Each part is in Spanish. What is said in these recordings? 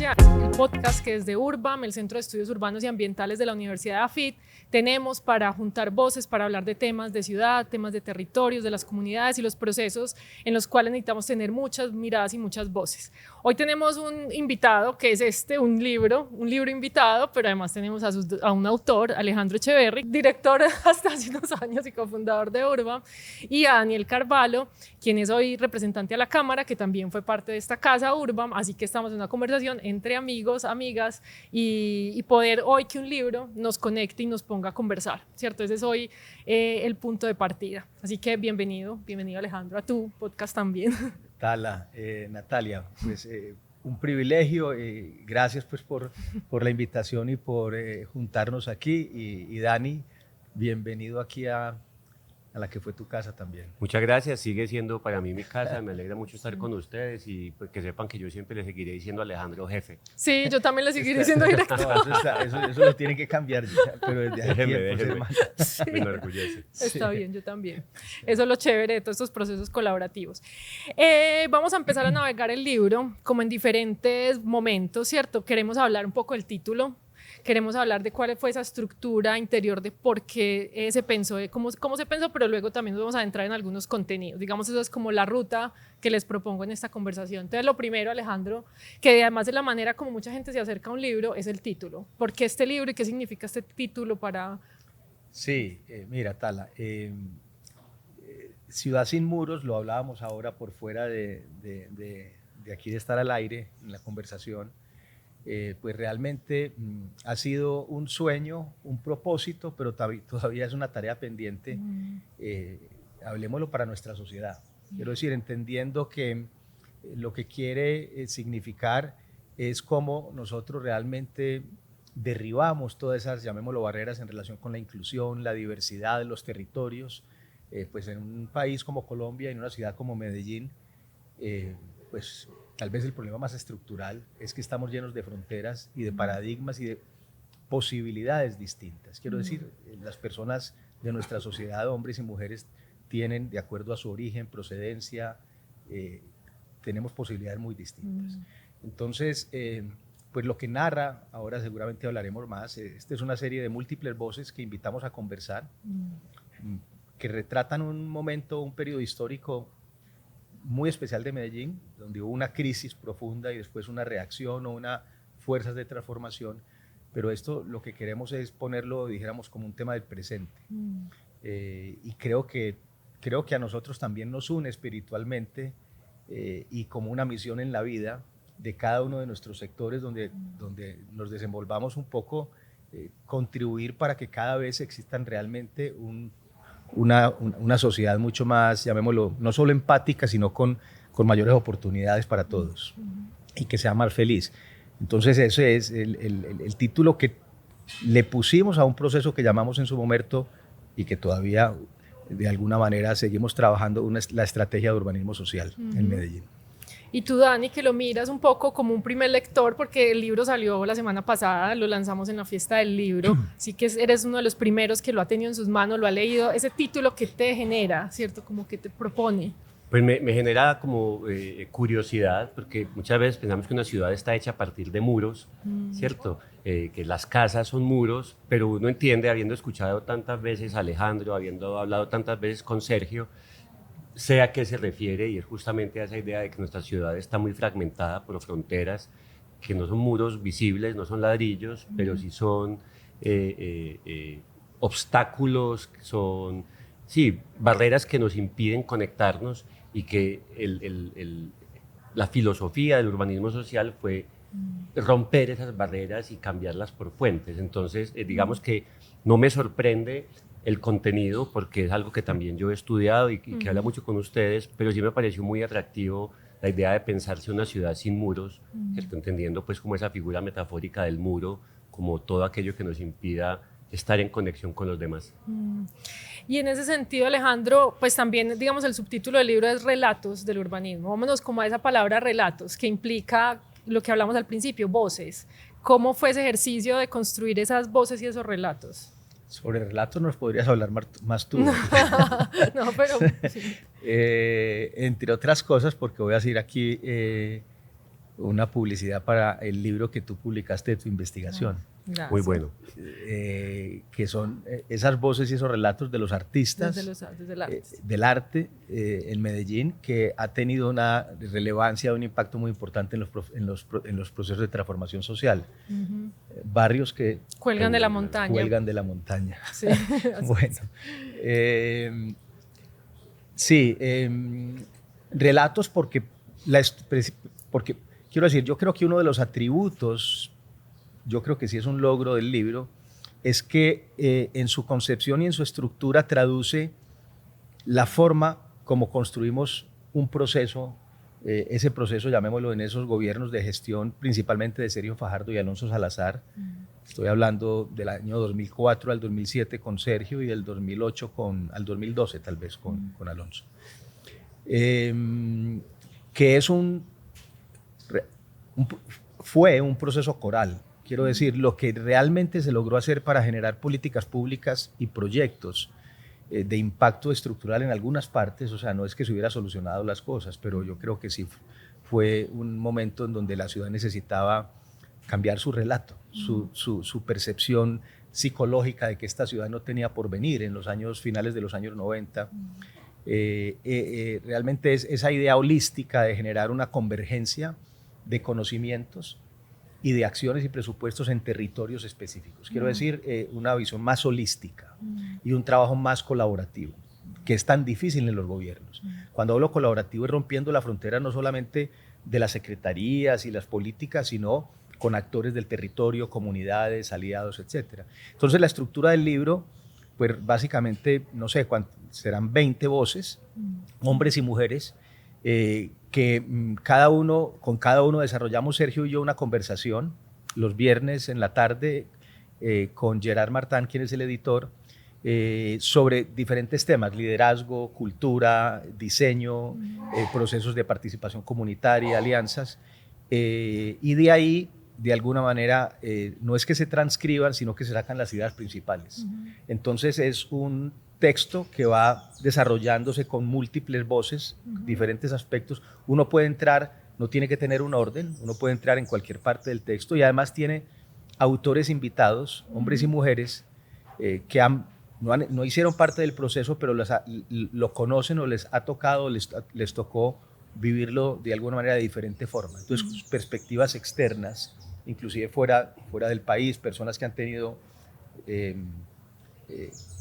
Noticia, el podcast que desde URBAM, el Centro de Estudios Urbanos y Ambientales de la Universidad de AFIT, tenemos para juntar voces, para hablar de temas de ciudad, temas de territorios, de las comunidades y los procesos en los cuales necesitamos tener muchas miradas y muchas voces. Hoy tenemos un invitado que es un libro invitado, pero además tenemos a un autor, Alejandro Echeverri, director hasta hace unos años y cofundador de URBAM, y a Daniel Carvalho, quien es hoy representante a la Cámara, que también fue parte de esta casa URBAM, así que estamos en una conversación entre amigos, amigas, y poder hoy que un libro nos conecte y nos ponga a conversar, ¿cierto? Ese es hoy el punto de partida. Así que bienvenido Alejandro, a tu podcast también. Natalia, pues un privilegio, gracias pues por la invitación y por juntarnos aquí, y Dani, bienvenido aquí a la que fue tu casa también. Muchas gracias, sigue siendo para mí mi casa, me alegra mucho estar con ustedes y pues, que sepan que yo siempre le seguiré diciendo Alejandro jefe. Sí, yo también le seguiré diciendo director. No, eso lo tiene que cambiar ya, pero desde aquí Déjeme. Sí. Me enorgullece. Está bien, yo también. Eso es lo chévere de todos estos procesos colaborativos. Vamos a empezar a navegar el libro como en diferentes momentos, ¿cierto? Queremos hablar un poco del título. Queremos hablar de cuál fue esa estructura interior de por qué se pensó, de cómo se pensó, pero luego también nos vamos a entrar en algunos contenidos. Digamos, eso es como la ruta que les propongo en esta conversación. Entonces, lo primero, Alejandro, que además de la manera como mucha gente se acerca a un libro, es el título. ¿Por qué este libro y qué significa este título para...? Sí, mira, Tala, Ciudad sin muros, lo hablábamos ahora por fuera de aquí de estar al aire en la conversación. Pues realmente ha sido un sueño, un propósito, pero todavía es una tarea pendiente. Hablemoslo para nuestra sociedad. Quiero decir, entendiendo que lo que quiere significar es cómo nosotros realmente derribamos todas esas, llamémoslo, barreras en relación con la inclusión, la diversidad de los territorios. Pues en un país como Colombia, en una ciudad como Medellín, pues tal vez el problema más estructural es que estamos llenos de fronteras y de paradigmas y de posibilidades distintas. Quiero decir, las personas de nuestra sociedad, hombres y mujeres, tienen, de acuerdo a su origen, procedencia, tenemos posibilidades muy distintas. Entonces, pues lo que narra, ahora seguramente hablaremos más, esta es una serie de múltiples voces que invitamos a conversar, que retratan un momento, un periodo histórico muy especial de Medellín, donde hubo una crisis profunda y después una reacción o unas fuerzas de transformación, pero esto lo que queremos es ponerlo, dijéramos, como un tema del presente. Y creo que a nosotros también nos une espiritualmente y como una misión en la vida de cada uno de nuestros sectores donde nos desenvolvamos un poco, contribuir para que cada vez existan realmente una sociedad mucho más, llamémoslo, no solo empática, sino con mayores oportunidades para todos y que sea más feliz. Entonces ese es el título que le pusimos a un proceso que llamamos en su momento y que todavía de alguna manera seguimos trabajando, la estrategia de urbanismo social en Medellín. Y tú, Dani, que lo miras un poco como un primer lector, porque el libro salió la semana pasada, lo lanzamos en la fiesta del libro, así que eres uno de los primeros que lo ha tenido en sus manos, lo ha leído. Ese título que te genera, ¿cierto? Como que te propone. Pues me genera como curiosidad, porque muchas veces pensamos que una ciudad está hecha a partir de muros, ¿cierto? Que las casas son muros, pero uno entiende, habiendo escuchado tantas veces a Alejandro, habiendo hablado tantas veces con Sergio, sé a qué se refiere, y es justamente a esa idea de que nuestra ciudad está muy fragmentada por fronteras, que no son muros visibles, no son ladrillos, pero sí son obstáculos, son barreras que nos impiden conectarnos, y que la filosofía del urbanismo social fue romper esas barreras y cambiarlas por puentes. Entonces, digamos que no me sorprende el contenido, porque es algo que también yo he estudiado y que habla mucho con ustedes, pero sí me pareció muy atractivo la idea de pensarse una ciudad sin muros, ¿cierto? Entendiendo pues como esa figura metafórica del muro, como todo aquello que nos impida estar en conexión con los demás. Y en ese sentido, Alejandro, pues también, digamos, el subtítulo del libro es Relatos del Urbanismo. Vámonos como a esa palabra relatos, que implica lo que hablamos al principio, voces. ¿Cómo fue ese ejercicio de construir esas voces y esos relatos? Sobre relatos nos podrías hablar más tú. No, pero... Sí. Entre otras cosas, porque voy a decir aquí, una publicidad para el libro que tú publicaste de tu investigación. Gracias. Muy bueno. Que son esas voces y esos relatos de los artistas Desde el arte. del arte en Medellín, que ha tenido una relevancia, un impacto muy importante en los procesos de transformación social. Barrios que Cuelgan de la montaña. Cuelgan de la montaña. Sí. Bueno, sí, relatos porque quiero decir, yo creo que uno de los atributos, yo creo que sí es un logro del libro, es que en su concepción y en su estructura traduce la forma como construimos un proceso, ese proceso, llamémoslo, en esos gobiernos de gestión, principalmente de Sergio Fajardo y Alonso Salazar. Estoy hablando del año 2004 al 2007 con Sergio y del 2008 al 2012 tal vez con Alonso. Que es fue un proceso coral. Quiero decir, lo que realmente se logró hacer para generar políticas públicas y proyectos de impacto estructural en algunas partes, o sea, no es que se hubiera solucionado las cosas, pero yo creo que sí fue un momento en donde la ciudad necesitaba cambiar su relato, su percepción psicológica de que esta ciudad no tenía porvenir en los finales de los años 90. Realmente es esa idea holística de generar una convergencia de conocimientos y de acciones y presupuestos en territorios específicos. Quiero decir, una visión más holística y un trabajo más colaborativo, que es tan difícil en los gobiernos. Cuando hablo colaborativo es rompiendo la frontera no solamente de las secretarías y las políticas, sino con actores del territorio, comunidades, aliados, etc. Entonces la estructura del libro, pues básicamente, no sé, serán 20 voces, hombres y mujeres, que con cada uno desarrollamos, Sergio y yo, una conversación los viernes en la tarde con Gerard Martán, quien es el editor, sobre diferentes temas: liderazgo, cultura, diseño, procesos de participación comunitaria, alianzas, y de ahí, de alguna manera, no es que se transcriban, sino que se sacan las ideas principales. Entonces es un texto que va desarrollándose con múltiples voces, diferentes aspectos. Uno puede entrar, no tiene que tener un orden, uno puede entrar en cualquier parte del texto, y además tiene autores invitados, hombres y mujeres, que no hicieron parte del proceso, pero lo conocen o les ha tocado, les tocó vivirlo de alguna manera de diferente forma. Entonces, perspectivas externas, inclusive fuera del país, personas que han tenido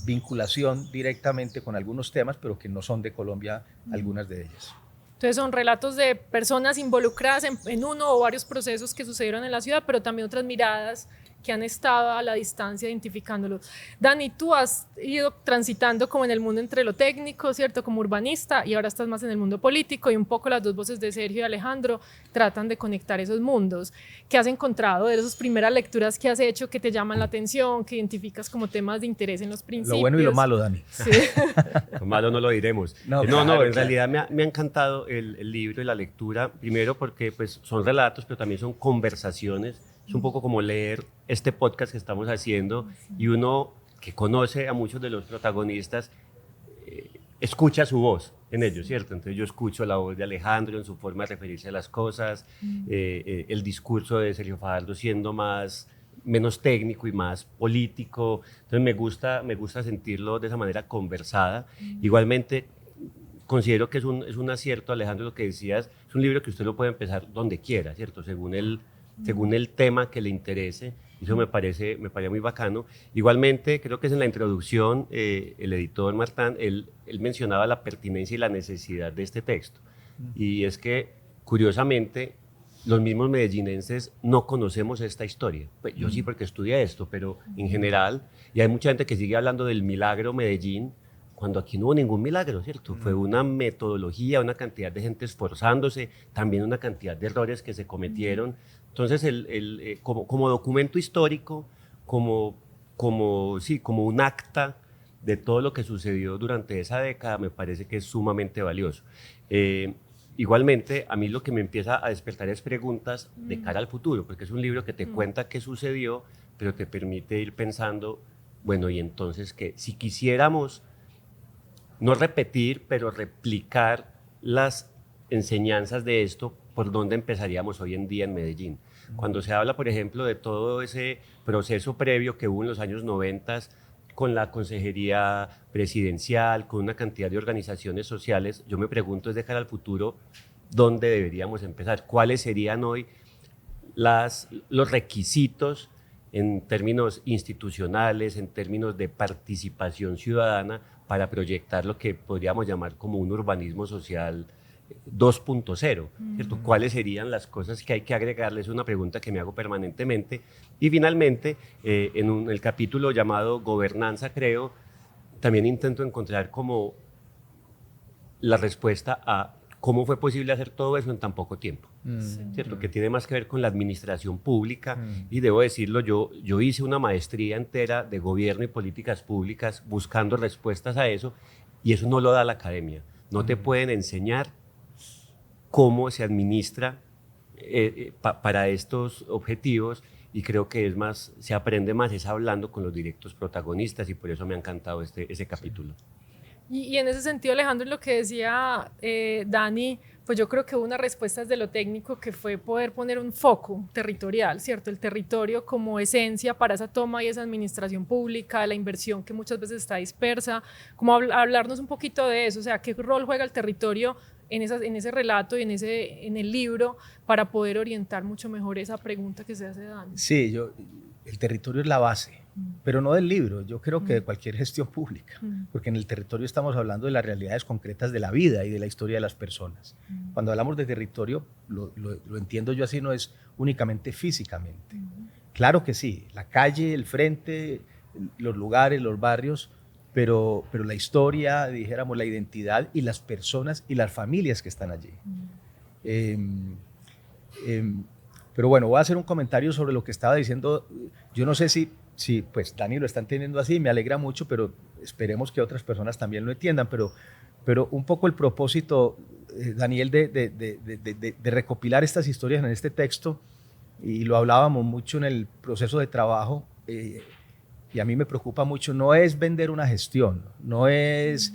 vinculación directamente con algunos temas, pero que no son de Colombia, algunas de ellas. Entonces son relatos de personas involucradas en uno o varios procesos que sucedieron en la ciudad, pero también otras miradas que han estado a la distancia identificándolos. Dani, tú has ido transitando como en el mundo entre lo técnico, ¿cierto? Como urbanista, y ahora estás más en el mundo político, y un poco las dos voces de Sergio y Alejandro tratan de conectar esos mundos. ¿Qué has encontrado de esas primeras lecturas que has hecho que te llaman la atención, que identificas como temas de interés en los principios? Lo bueno y lo malo, Dani. Sí. Lo malo no lo diremos. No, En realidad me ha encantado el libro y la lectura, primero porque pues, son relatos, pero también son conversaciones. Es un poco como leer este podcast que estamos haciendo, y uno que conoce a muchos de los protagonistas escucha su voz en ellos, ¿cierto? Entonces yo escucho la voz de Alejandro en su forma de referirse a las cosas, el discurso de Sergio Fajardo siendo menos técnico y más político. Entonces me gusta sentirlo de esa manera conversada. Igualmente, considero que es un acierto, Alejandro, lo que decías. Es un libro que usted lo puede empezar donde quiera, ¿cierto? Según el tema que le interese. Eso me parece muy bacano. Igualmente, creo que es en la introducción, el editor Martán, él mencionaba la pertinencia y la necesidad de este texto. Y es que, curiosamente, los mismos medellinenses no conocemos esta historia. Pues yo sí, porque estudié esto, pero en general, y hay mucha gente que sigue hablando del milagro Medellín, cuando aquí no hubo ningún milagro, ¿cierto? Fue una metodología, una cantidad de gente esforzándose, también una cantidad de errores que se cometieron. Entonces, como documento histórico, como un acta de todo lo que sucedió durante esa década, me parece que es sumamente valioso. Igualmente, a mí lo que me empieza a despertar es preguntas de cara al futuro, porque es un libro que te cuenta qué sucedió, pero te permite ir pensando, bueno, y entonces, ¿qué? Si quisiéramos no repetir, pero replicar las enseñanzas de esto, por dónde empezaríamos hoy en día en Medellín. Cuando se habla, por ejemplo, de todo ese proceso previo que hubo en los años 90 con la consejería presidencial, con una cantidad de organizaciones sociales, yo me pregunto es de cara al futuro, ¿dónde deberíamos empezar? ¿Cuáles serían hoy los requisitos en términos institucionales, en términos de participación ciudadana, para proyectar lo que podríamos llamar como un urbanismo social 2.0, ¿cierto? ¿Cuáles serían las cosas que hay que agregarle? Es una pregunta que me hago permanentemente. Y finalmente, en el capítulo llamado Gobernanza, creo, también intento encontrar como la respuesta a cómo fue posible hacer todo eso en tan poco tiempo, ¿cierto? Que tiene más que ver con la administración pública. Y debo decirlo, yo hice una maestría entera de gobierno y políticas públicas buscando respuestas a eso, y eso no lo da la academia. No te pueden enseñar cómo se administra para estos objetivos, y creo que es más, se aprende más es hablando con los directos protagonistas, y por eso me ha encantado ese capítulo. Y en ese sentido, Alejandro, lo que decía Dani, pues yo creo que hubo una respuesta desde lo técnico que fue poder poner un foco territorial, ¿cierto? El territorio como esencia para esa toma y esa administración pública, la inversión que muchas veces está dispersa, como hablarnos un poquito de eso, o sea, qué rol juega el territorio en ese relato y en el libro para poder orientar mucho mejor esa pregunta que se hace Dani. Sí, el territorio es la base, pero no del libro, yo creo que de cualquier gestión pública, porque en el territorio estamos hablando de las realidades concretas de la vida y de la historia de las personas. Cuando hablamos de territorio, lo entiendo yo así, no es únicamente físicamente. Claro que sí, la calle, el frente, los lugares, los barrios, pero la historia, dijéramos, la identidad y las personas y las familias que están allí. Pero bueno, voy a hacer un comentario sobre lo que estaba diciendo. Yo no sé si pues Dani lo está entendiendo así, me alegra mucho, pero esperemos que otras personas también lo entiendan. Pero un poco el propósito, Daniel, de recopilar estas historias en este texto, y lo hablábamos mucho en el proceso de trabajo, y a mí me preocupa mucho, no es vender una gestión, no es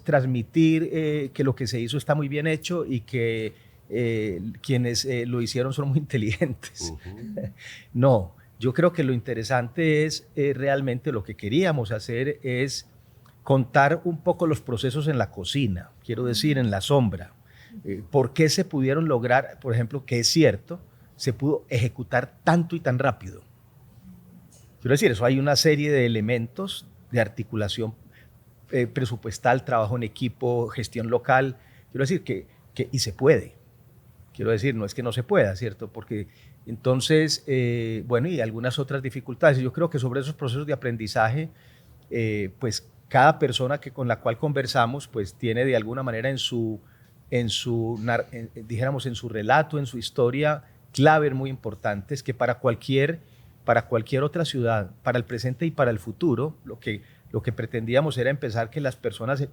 transmitir que lo que se hizo está muy bien hecho y que quienes lo hicieron son muy inteligentes. No, yo creo que lo interesante es realmente lo que queríamos hacer es contar un poco los procesos en la cocina, quiero decir, en la sombra. ¿Por qué se pudieron lograr, por ejemplo, que es cierto, se pudo ejecutar tanto y tan rápido? Quiero decir, eso hay una serie de elementos de articulación presupuestal, trabajo en equipo, gestión local. Quiero decir y se puede. Quiero decir, no es que no se pueda, ¿cierto? Porque entonces, bueno, y algunas otras dificultades. Yo creo que sobre esos procesos de aprendizaje, pues cada persona con la cual conversamos, pues tiene de alguna manera dijéramos, en su relato, en su historia, claves muy importantes que para cualquier otra ciudad, para el presente y para el futuro, lo que pretendíamos era empezar que las personas,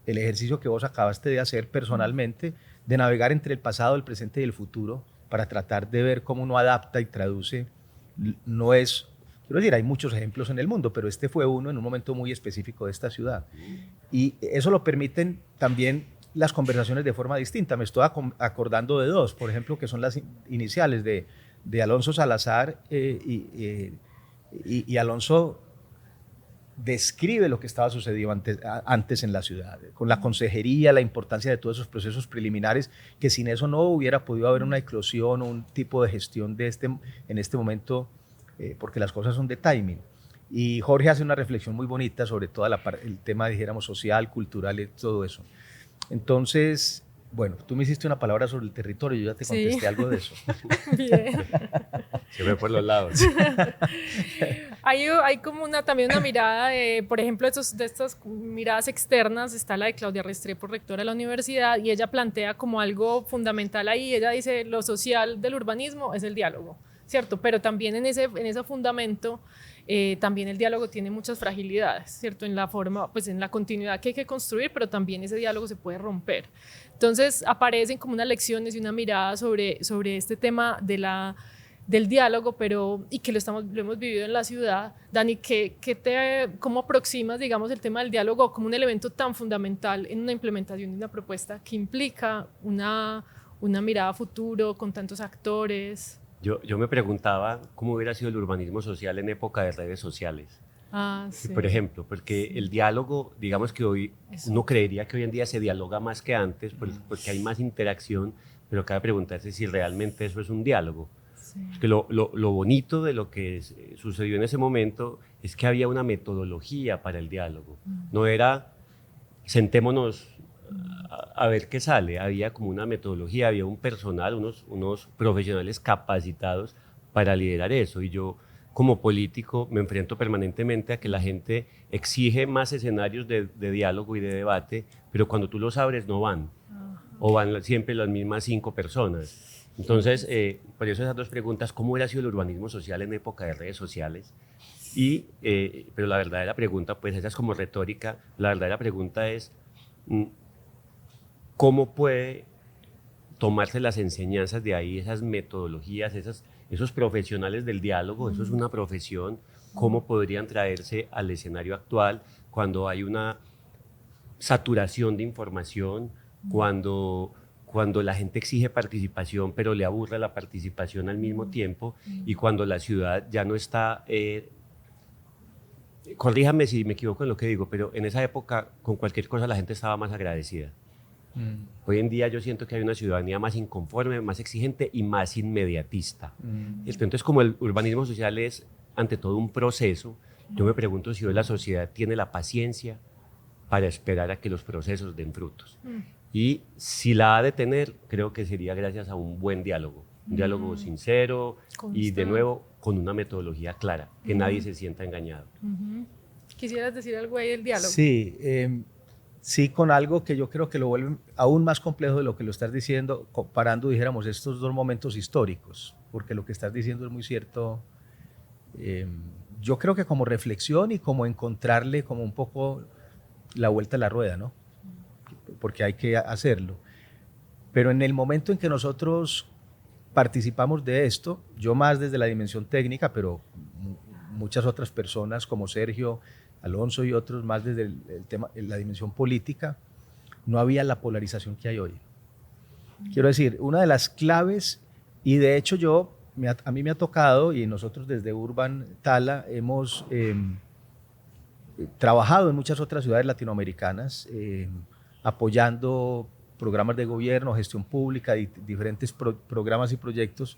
el ejercicio que vos acabaste de hacer personalmente, de navegar entre el pasado, el presente y el futuro, para tratar de ver cómo uno adapta y traduce, no es, quiero decir, hay muchos ejemplos en el mundo, pero este fue uno en un momento muy específico de esta ciudad. Y eso lo permiten también las conversaciones de forma distinta. Me estoy acordando de dos, por ejemplo, que son las iniciales de Alonso Salazar, y Alonso describe lo que estaba sucediendo antes en la ciudad, con la consejería, la importancia de todos esos procesos preliminares, que sin eso no hubiera podido haber una eclosión o un tipo de gestión en este momento, porque las cosas son de timing. Y Jorge hace una reflexión muy bonita sobre todo el tema, dijéramos, social, cultural y todo eso. Entonces, bueno, tú me hiciste una palabra sobre el territorio, yo ya te contesté algo de eso. Bien. Se ve por los lados. Hay como también una mirada por ejemplo, de estas miradas externas, está la de Claudia Restrepo, rectora de la universidad, y ella plantea como algo fundamental ahí. Ella dice, lo social del urbanismo es el diálogo, ¿cierto? Pero también en ese fundamento, también el diálogo tiene muchas fragilidades, ¿cierto? En la forma, pues en la continuidad que hay que construir, pero también ese diálogo se puede romper. Entonces aparecen como unas lecciones y una mirada sobre este tema del diálogo, y que lo hemos vivido en la ciudad. Dani, ¿cómo aproximas, digamos, el tema del diálogo como un elemento tan fundamental en una implementación de una propuesta que implica una mirada a futuro con tantos actores. Yo me preguntaba cómo hubiera sido el urbanismo social en época de redes sociales. Sí. Por ejemplo, porque el diálogo, digamos que hoy, uno creería que hoy en día se dialoga más que antes, porque hay más interacción, pero cabe preguntarse si realmente eso es un diálogo. Sí. Porque lo bonito de lo que sucedió en ese momento es que había una metodología para el diálogo. No era sentémonos a ver qué sale, había como una metodología, había un personal, unos profesionales capacitados para liderar eso. Y yo, como político, me enfrento permanentemente a que la gente exige más escenarios de diálogo y de debate, pero cuando tú los abres no van, o van siempre las mismas 5 personas. Entonces, por eso esas 2 preguntas: ¿cómo hubiera sido el urbanismo social en época de redes sociales? Pero la verdadera pregunta, pues esa es como retórica, la verdadera pregunta es ¿cómo puede tomarse las enseñanzas de ahí, esas metodologías, esos profesionales del diálogo? Eso es una profesión. ¿Cómo podrían traerse al escenario actual cuando hay una saturación de información, cuando la gente exige participación pero le aburre la participación al mismo tiempo, y cuando la ciudad ya no está... corríjame si me equivoco en lo que digo, pero en esa época con cualquier cosa la gente estaba más agradecida. Hoy en día yo siento que hay una ciudadanía más inconforme, más exigente y más inmediatista. Entonces, como el urbanismo social es ante todo un proceso, yo me pregunto si hoy la sociedad tiene la paciencia para esperar a que los procesos den frutos. Y si la ha de tener, creo que sería gracias a un buen diálogo, un diálogo sincero y, de nuevo, con una metodología clara, que nadie se sienta engañado. ¿Quisieras decir algo ahí del diálogo? Sí, sí, con algo que yo creo que lo vuelve aún más complejo de lo que lo estás diciendo, comparando, dijéramos, estos 2 momentos históricos, porque lo que estás diciendo es muy cierto. Yo creo que como reflexión y como encontrarle como un poco la vuelta a la rueda, ¿no? Porque hay que hacerlo. Pero en el momento en que nosotros participamos de esto, yo más desde la dimensión técnica, pero muchas otras personas como Sergio, Alonso y otros más desde el tema, la dimensión política, no había la polarización que hay hoy. Quiero decir, una de las claves, y de hecho a mí me ha tocado, y nosotros desde Urban Tala hemos trabajado en muchas otras ciudades latinoamericanas, apoyando programas de gobierno, gestión pública, diferentes programas y proyectos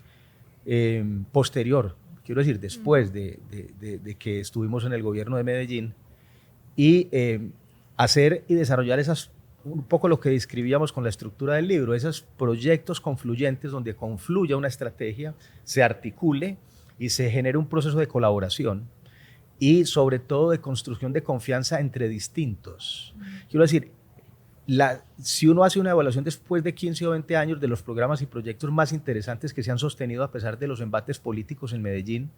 posterior, quiero decir, después de que estuvimos en el gobierno de Medellín, y hacer y desarrollar un poco lo que describíamos con la estructura del libro, esos proyectos confluyentes donde confluya una estrategia, se articule y se genere un proceso de colaboración y sobre todo de construcción de confianza entre distintos. Quiero decir, si uno hace una evaluación después de 15 o 20 años de los programas y proyectos más interesantes que se han sostenido a pesar de los embates políticos en Medellín,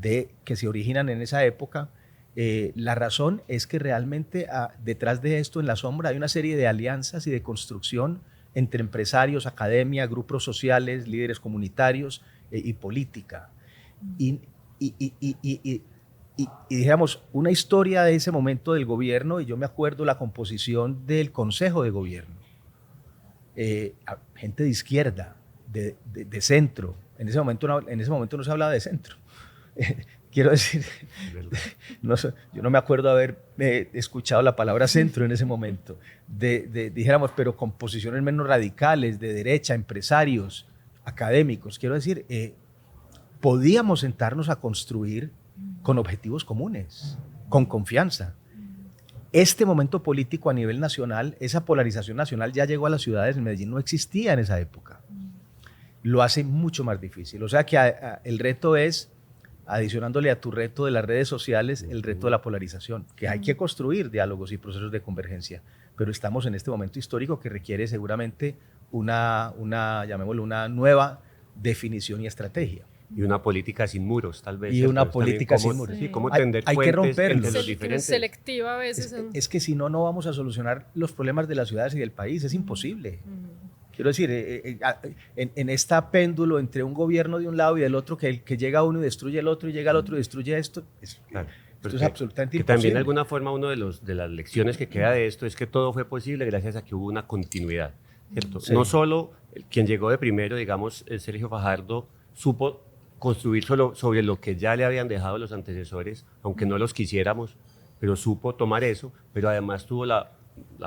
que se originan en esa época, la razón es que realmente detrás de esto, en la sombra, hay una serie de alianzas y de construcción entre empresarios, academia, grupos sociales, líderes comunitarios y política. Y digamos, una historia de ese momento del gobierno, y yo me acuerdo la composición del Consejo de Gobierno. Gente de izquierda, de centro. En ese momento no se hablaba de centro. Quiero decir, yo no me acuerdo haber escuchado la palabra centro en ese momento. Dijéramos, pero con posiciones menos radicales, de derecha, empresarios, académicos. Quiero decir, podíamos sentarnos a construir con objetivos comunes, con confianza. Este momento político a nivel nacional, esa polarización nacional ya llegó a las ciudades. En Medellín no existía en esa época. Lo hace mucho más difícil. O sea que el reto es, adicionándole a tu reto de las redes sociales, el reto de la polarización, que hay que construir diálogos y procesos de convergencia, pero estamos en este momento histórico que requiere seguramente llamémoslo, una nueva definición y estrategia. Y una política sin muros, tal vez. Y una política sin muros. Sí, cómo tender hay que romperlos. entre los diferentes. Selectiva a veces. Es que si no, no vamos a solucionar los problemas de las ciudades y del país. Es imposible. Quiero decir, en esta péndulo entre un gobierno de un lado y del otro, que llega uno y destruye el otro, y llega el otro y destruye esto, claro, esto es absolutamente que imposible. También de alguna forma una de las lecciones que queda de esto es que todo fue posible gracias a que hubo una continuidad. ¿cierto? Sí. No solo quien llegó de primero, digamos, Sergio Fajardo, supo construir solo sobre lo que ya le habían dejado los antecesores, aunque no los quisiéramos, pero supo tomar eso, pero además tuvo la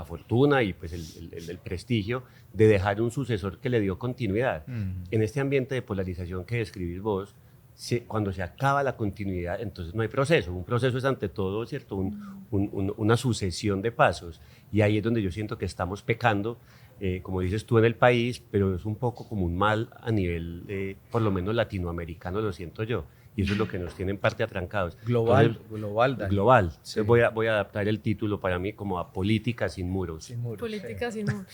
fortuna y pues el prestigio de dejar un sucesor que le dio continuidad. En este ambiente de polarización que describís vos, cuando se acaba la continuidad, entonces no hay proceso. Un proceso es ante todo, ¿cierto? Una sucesión de pasos. Y ahí es donde yo siento que estamos pecando, como dices tú, en el país, pero es un poco como un mal a nivel, por lo menos latinoamericano, lo siento yo. Y eso es lo que nos tiene en parte atrancados. Global, Entonces, global, Dani. global. Sí. Entonces voy a adaptar el título para mí como a Política sin muros. Sin muros, Política sí. sin muros.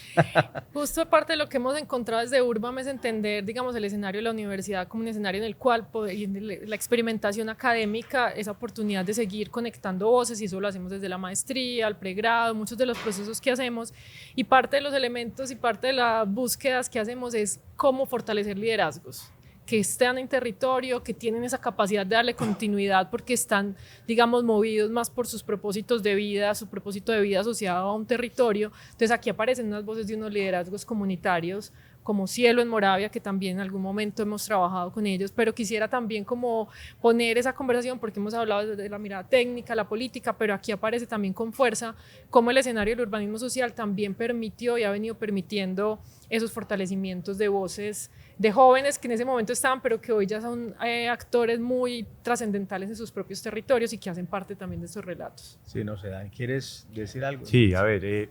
Justo aparte de lo que hemos encontrado desde Urbam es entender, digamos, el escenario de la universidad como un escenario en el cual y en la experimentación académica, esa oportunidad de seguir conectando voces, y eso lo hacemos desde la maestría, el pregrado, muchos de los procesos que hacemos, y parte de los elementos y parte de las búsquedas que hacemos es cómo fortalecer liderazgos que están en territorio, que tienen esa capacidad de darle continuidad porque están, digamos, movidos más por sus propósitos de vida, su propósito de vida asociado a un territorio. Entonces aquí aparecen unas voces de unos liderazgos comunitarios como Cielo en Moravia, que también en algún momento hemos trabajado con ellos, pero quisiera también como poner esa conversación, porque hemos hablado desde la mirada técnica, la política, pero aquí aparece también con fuerza cómo el escenario del urbanismo social también permitió y ha venido permitiendo esos fortalecimientos de voces de jóvenes que en ese momento estaban, pero que hoy ya son actores muy trascendentales en sus propios territorios y que hacen parte también de estos relatos. Sí, no sé, Dani, ¿quieres decir algo? Sí, a ver,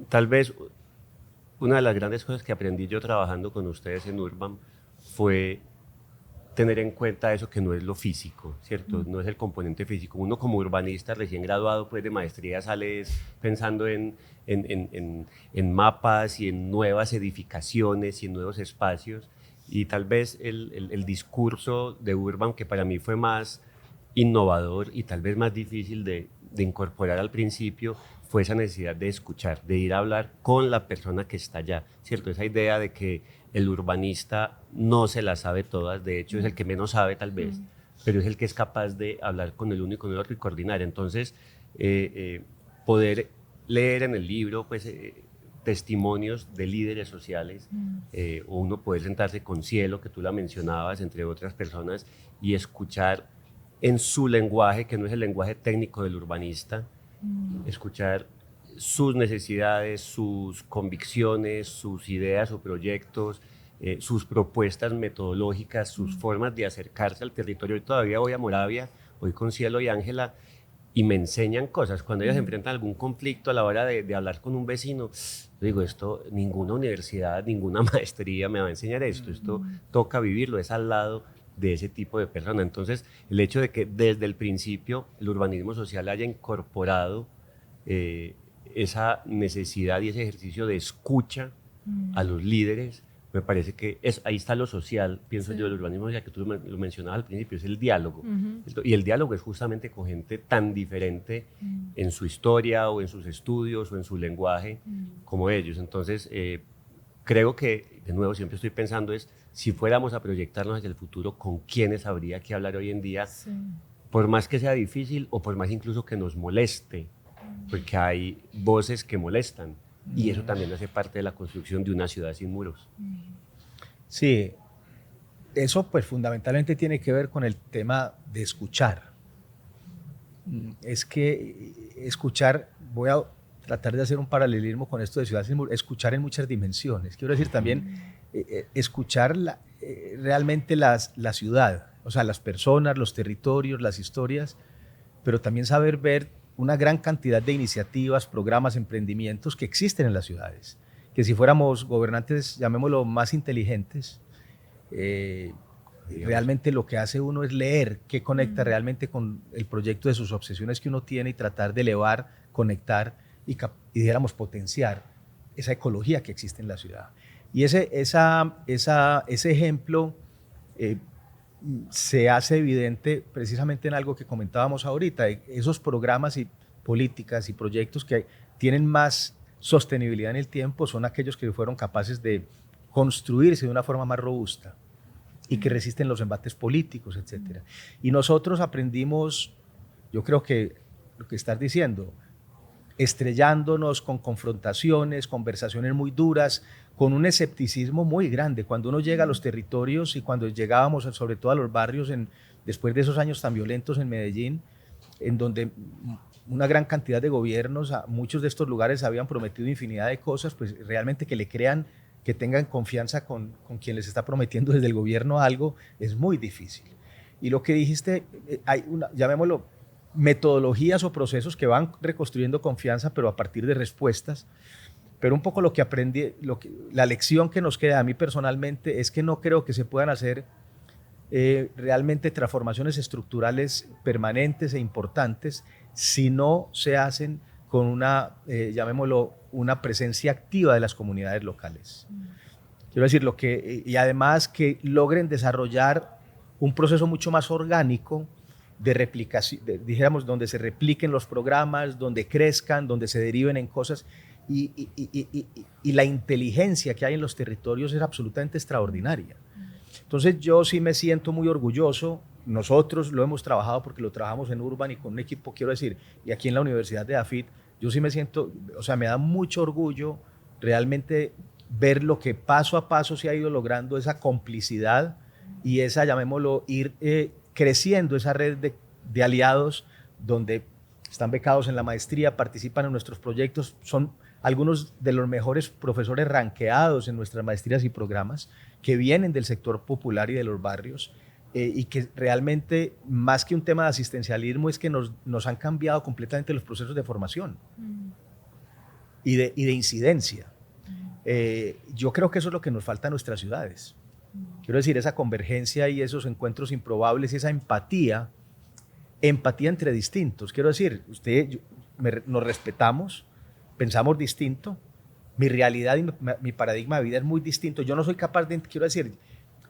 tal vez una de las grandes cosas que aprendí yo trabajando con ustedes en Urbam fue tener en cuenta eso que no es lo físico, ¿cierto? No es el componente físico. Uno como urbanista recién graduado pues, de maestría sale pensando en mapas y en nuevas edificaciones y en nuevos espacios, y tal vez el discurso de Urbam, que para mí fue más innovador y tal vez más difícil de incorporar al principio, fue esa necesidad de escuchar, de ir a hablar con la persona que está allá, ¿cierto? Esa idea de que el urbanista no se las sabe todas, de hecho es el que menos sabe tal vez, pero es el que es capaz de hablar con el uno y con el otro y coordinar. Entonces, poder leer en el libro pues, testimonios de líderes sociales, o uno poder sentarse con Cielo, que tú la mencionabas, entre otras personas, y escuchar en su lenguaje, que no es el lenguaje técnico del urbanista, escuchar sus necesidades, sus convicciones, sus ideas o proyectos, sus propuestas metodológicas, sus formas de acercarse al territorio. Hoy todavía voy a Moravia, hoy con Cielo y Ángela, y me enseñan cosas. Cuando ellas enfrentan algún conflicto a la hora de hablar con un vecino, digo, esto, ninguna universidad, ninguna maestría me va a enseñar esto. Esto toca vivirlo, es al lado de ese tipo de persona. Entonces, el hecho de que desde el principio el urbanismo social haya incorporado esa necesidad y ese ejercicio de escucha a los líderes, me parece que ahí está lo social, pienso yo, del urbanismo, ya que tú lo mencionabas al principio, es el diálogo. Y el diálogo es justamente con gente tan diferente en su historia o en sus estudios o en su lenguaje como ellos. Entonces, creo que, de nuevo, siempre estoy pensando si fuéramos a proyectarnos hacia el futuro, ¿con quiénes habría que hablar hoy en día? Sí. Por más que sea difícil o por más incluso que nos moleste, porque hay voces que molestan, y eso también hace parte de la construcción de una ciudad sin muros. Sí, eso pues fundamentalmente tiene que ver con el tema de escuchar. Es que escuchar, voy a tratar de hacer un paralelismo con esto de ciudad sin muros, escuchar en muchas dimensiones. Quiero decir también escuchar realmente la ciudad, o sea, las personas, los territorios, las historias, pero también saber ver una gran cantidad de iniciativas, programas, emprendimientos que existen en las ciudades, que si fuéramos gobernantes, llamémoslo, más inteligentes, realmente lo que hace uno es leer qué conecta realmente con el proyecto de sus obsesiones que uno tiene y tratar de elevar, conectar y dijéramos, potenciar esa ecología que existe en la ciudad. Y ese ejemplo se hace evidente precisamente en algo que comentábamos ahorita, esos programas y políticas y proyectos que tienen más sostenibilidad en el tiempo son aquellos que fueron capaces de construirse de una forma más robusta y que resisten los embates políticos, etc. Y nosotros aprendimos, yo creo que lo que estás diciendo, estrellándonos con confrontaciones, conversaciones muy duras, con un escepticismo muy grande. Cuando uno llega a los territorios y cuando llegábamos sobre todo a los barrios después de esos años tan violentos en Medellín, en donde una gran cantidad de gobiernos a muchos de estos lugares habían prometido infinidad de cosas, pues realmente que le crean, que tengan confianza con quien les está prometiendo desde el gobierno algo, es muy difícil. Y lo que dijiste, hay llamémoslo, metodologías o procesos que van reconstruyendo confianza, pero a partir de respuestas. Pero un poco lo que aprendí, la lección que nos queda a mí personalmente es que no creo que se puedan hacer realmente transformaciones estructurales permanentes e importantes si no se hacen con llamémoslo, una presencia activa de las comunidades locales. Quiero decir, y además que logren desarrollar un proceso mucho más orgánico de replicación, dijéramos, donde se repliquen los programas, donde crezcan, donde se deriven en cosas, y la inteligencia que hay en los territorios es absolutamente extraordinaria. Entonces yo sí me siento muy orgulloso. Nosotros lo hemos trabajado porque lo trabajamos en Urban y con un equipo, quiero decir, y aquí en la Universidad de AFIT, yo sí me siento, o sea, me da mucho orgullo realmente ver lo que paso a paso se ha ido logrando, esa complicidad y esa, llamémoslo, ir creciendo esa red de aliados donde están becados en la maestría, participan en nuestros proyectos, son algunos de los mejores profesores ranqueados en nuestras maestrías y programas que vienen del sector popular y de los barrios y que realmente, más que un tema de asistencialismo, es que nos han cambiado completamente los procesos de formación y de incidencia. Yo creo que eso es lo que nos falta a nuestras ciudades. Quiero decir, esa convergencia y esos encuentros improbables y esa empatía entre distintos. Quiero decir, nos respetamos, pensamos distinto, mi realidad y mi paradigma de vida es muy distinto. Yo no soy capaz de, quiero decir,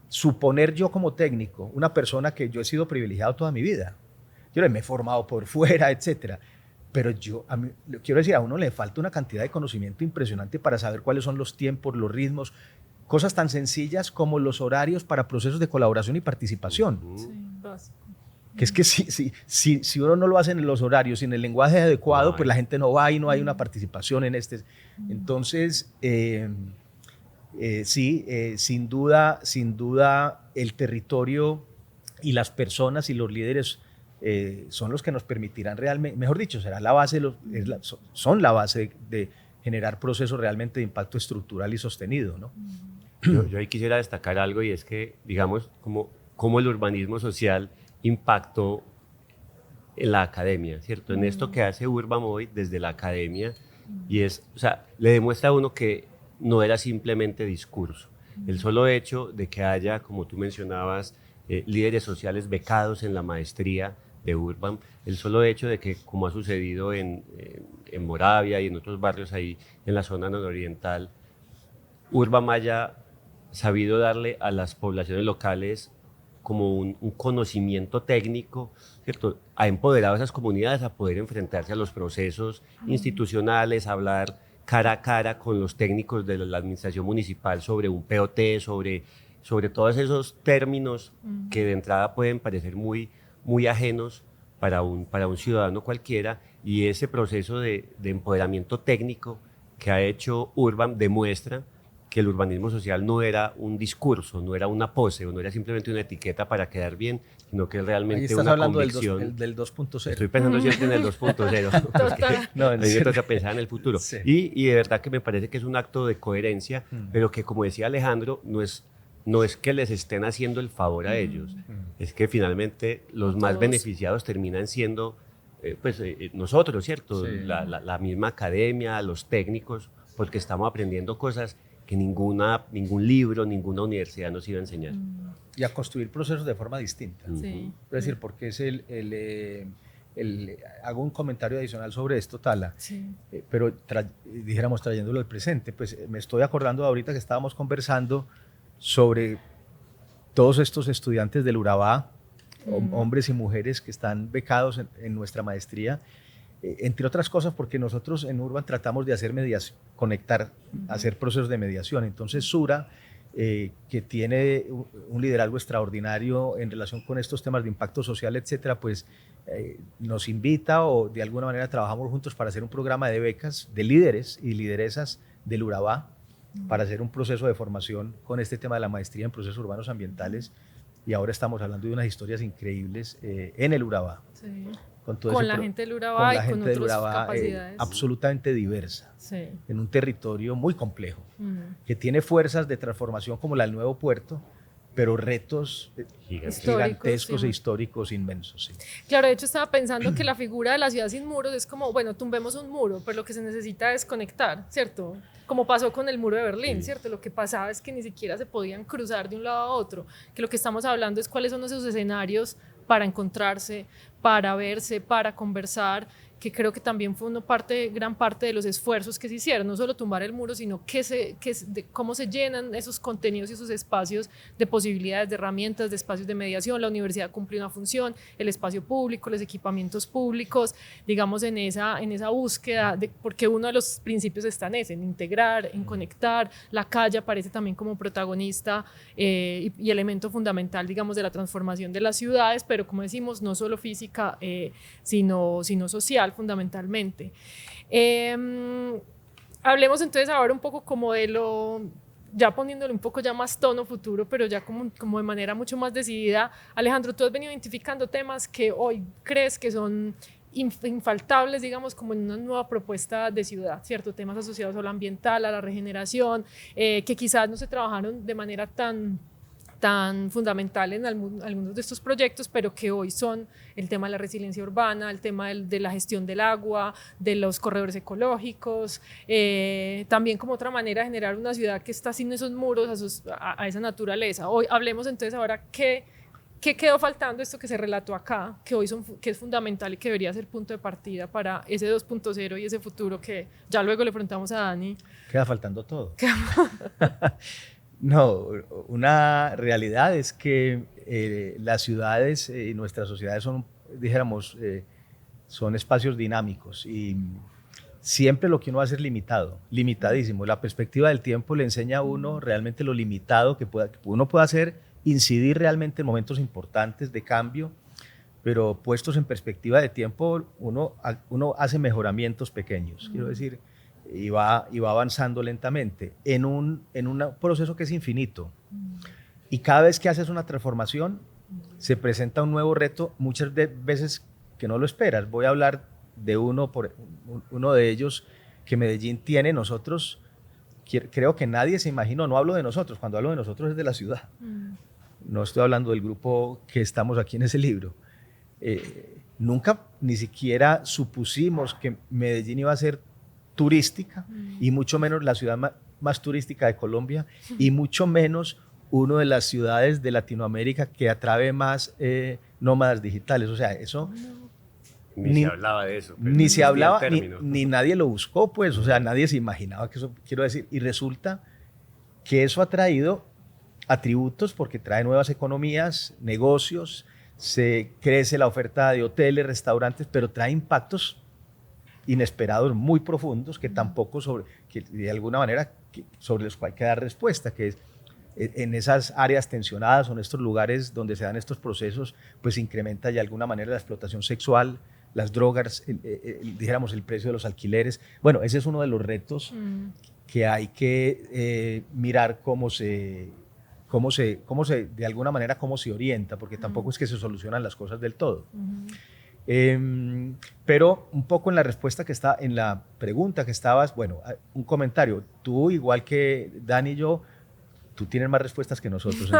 suponer yo como técnico, una persona que yo he sido privilegiado toda mi vida. Yo me he formado por fuera, etcétera. Pero quiero decir, a uno le falta una cantidad de conocimiento impresionante para saber cuáles son los tiempos, los ritmos, cosas tan sencillas como los horarios para procesos de colaboración y participación. Sí, básico. Que es que si uno no lo hace en los horarios y en el lenguaje adecuado, pues la gente no va y no hay una participación en este. Entonces, sin duda el territorio y las personas y los líderes son los que nos permitirán realmente, mejor dicho, será la base, son la base de generar procesos realmente de impacto estructural y sostenido, ¿no? Yo ahí quisiera destacar algo, y es que, digamos, como el urbanismo social impactó en la academia, ¿cierto? En esto que hace Urban hoy desde la academia, y o sea, le demuestra a uno que no era simplemente discurso. El solo hecho de que haya, como tú mencionabas, líderes sociales becados en la maestría de Urban, el solo hecho de que, como ha sucedido en Moravia y en otros barrios ahí en la zona nororiental, Urban haya sabido darle a las poblaciones locales como un conocimiento técnico, ¿cierto? Ha empoderado a esas comunidades a poder enfrentarse a los procesos institucionales, a hablar cara a cara con los técnicos de la administración municipal sobre un POT, sobre todos esos términos que de entrada pueden parecer muy, muy ajenos para un ciudadano cualquiera, y ese proceso de empoderamiento técnico que ha hecho Urban demuestra que el urbanismo social no era un discurso, no era una pose, o no era simplemente una etiqueta para quedar bien, sino que es realmente una convicción. Ahí estás hablando del 2.0. Estoy pensando siempre en el 2.0. No, a mí me toca pensar en el futuro. Sí. Y de verdad que me parece que es un acto de coherencia, pero que, como decía Alejandro, no es que les estén haciendo el favor a ellos, es que finalmente los más beneficiados terminan siendo nosotros, ¿cierto? Sí. La misma academia, los técnicos, porque estamos aprendiendo cosas que ningún libro, ninguna universidad nos iba a enseñar. Y a construir procesos de forma distinta. Sí. Es decir, porque es hago un comentario adicional sobre esto, Tala, sí. Pero dijéramos trayéndolo al presente, pues me estoy acordando ahorita que estábamos conversando sobre todos estos estudiantes del Urabá, hombres y mujeres que están becados en nuestra maestría, entre otras cosas porque nosotros en Urban tratamos de hacer mediación, conectar, hacer procesos de mediación. Entonces Sura que tiene un liderazgo extraordinario en relación con estos temas de impacto social, etcétera, pues nos invita o de alguna manera trabajamos juntos para hacer un programa de becas de líderes y lideresas del Urabá para hacer un proceso de formación con este tema de la maestría en procesos urbanos ambientales, y ahora estamos hablando de unas historias increíbles en el Urabá. Sí. Con la gente del Urabá y con otras capacidades. Absolutamente diversa, sí. En un territorio muy complejo, que tiene fuerzas de transformación como la del nuevo puerto, pero retos gigantescos e históricos inmensos. Sí. Claro, de hecho estaba pensando que la figura de la ciudad sin muros es como, bueno, tumbemos un muro, pero lo que se necesita es conectar, ¿cierto? Como pasó con el muro de Berlín, ¿cierto? Lo que pasaba es que ni siquiera se podían cruzar de un lado a otro, que lo que estamos hablando es cuáles son esos escenarios para encontrarse, para verse, para conversar, que creo que también fue gran parte de los esfuerzos que se hicieron, no solo tumbar el muro, sino cómo se llenan esos contenidos y esos espacios de posibilidades, de herramientas, de espacios de mediación. La universidad cumple una función, el espacio público, los equipamientos públicos, digamos en esa búsqueda, porque uno de los principios está en integrar, en conectar. La calle aparece también como protagonista y elemento fundamental, digamos, de la transformación de las ciudades, pero como decimos, no solo física, sino social, fundamentalmente. Hablemos entonces ahora un poco como de ya poniéndole un poco ya más tono futuro, pero ya como de manera mucho más decidida. Alejandro, tú has venido identificando temas que hoy crees que son infaltables, digamos, como en una nueva propuesta de ciudad, ¿cierto? Temas asociados a lo ambiental, a la regeneración, que quizás no se trabajaron de manera tan fundamental en algunos de estos proyectos, pero que hoy son el tema de la resiliencia urbana, el tema de la gestión del agua, de los corredores ecológicos, también como otra manera de generar una ciudad que está sin esos muros a esa naturaleza. Hoy hablemos entonces ahora qué quedó faltando, esto que se relató acá, que es fundamental y que debería ser punto de partida para ese 2.0 y ese futuro que ya luego le preguntamos a Dani. Queda faltando todo. No, una realidad es que las ciudades y nuestras sociedades son, dijéramos, son espacios dinámicos y siempre lo que uno hace es limitadísimo. La perspectiva del tiempo le enseña a uno realmente lo limitado que uno puede hacer, incidir realmente en momentos importantes de cambio, pero puestos en perspectiva de tiempo uno hace mejoramientos pequeños, quiero decir, y va avanzando lentamente en un proceso que es infinito. Y cada vez que haces una transformación, se presenta un nuevo reto, muchas veces que no lo esperas. Voy a hablar de uno de ellos que Medellín tiene. Nosotros, creo que nadie se imaginó, no hablo de nosotros, cuando hablo de nosotros es de la ciudad. No estoy hablando del grupo que estamos aquí en ese libro. Nunca ni siquiera supusimos que Medellín iba a ser turística, y mucho menos la ciudad más turística de Colombia, y mucho menos una de las ciudades de Latinoamérica que atrae más nómadas digitales. O sea, eso... Ni se hablaba de eso. Ni se hablaba, ni nadie lo buscó, pues. O sea, nadie se imaginaba que eso, quiero decir. Y resulta que eso ha traído atributos porque trae nuevas economías, negocios, se crece la oferta de hoteles, restaurantes, pero trae impactos inesperados muy profundos que tampoco que de alguna manera sobre los cuales hay que dar respuesta, que es en esas áreas tensionadas o en estos lugares donde se dan estos procesos, pues incrementa de alguna manera la explotación sexual, las drogas, dijéramos el precio de los alquileres. Bueno, ese es uno de los retos que hay que mirar cómo se de alguna manera cómo se orienta, porque tampoco es que se solucionan las cosas del todo. Pero un poco en la respuesta que está, en la pregunta que estabas, bueno, un comentario. Tú, igual que Dani y yo, tú tienes más respuestas que nosotros.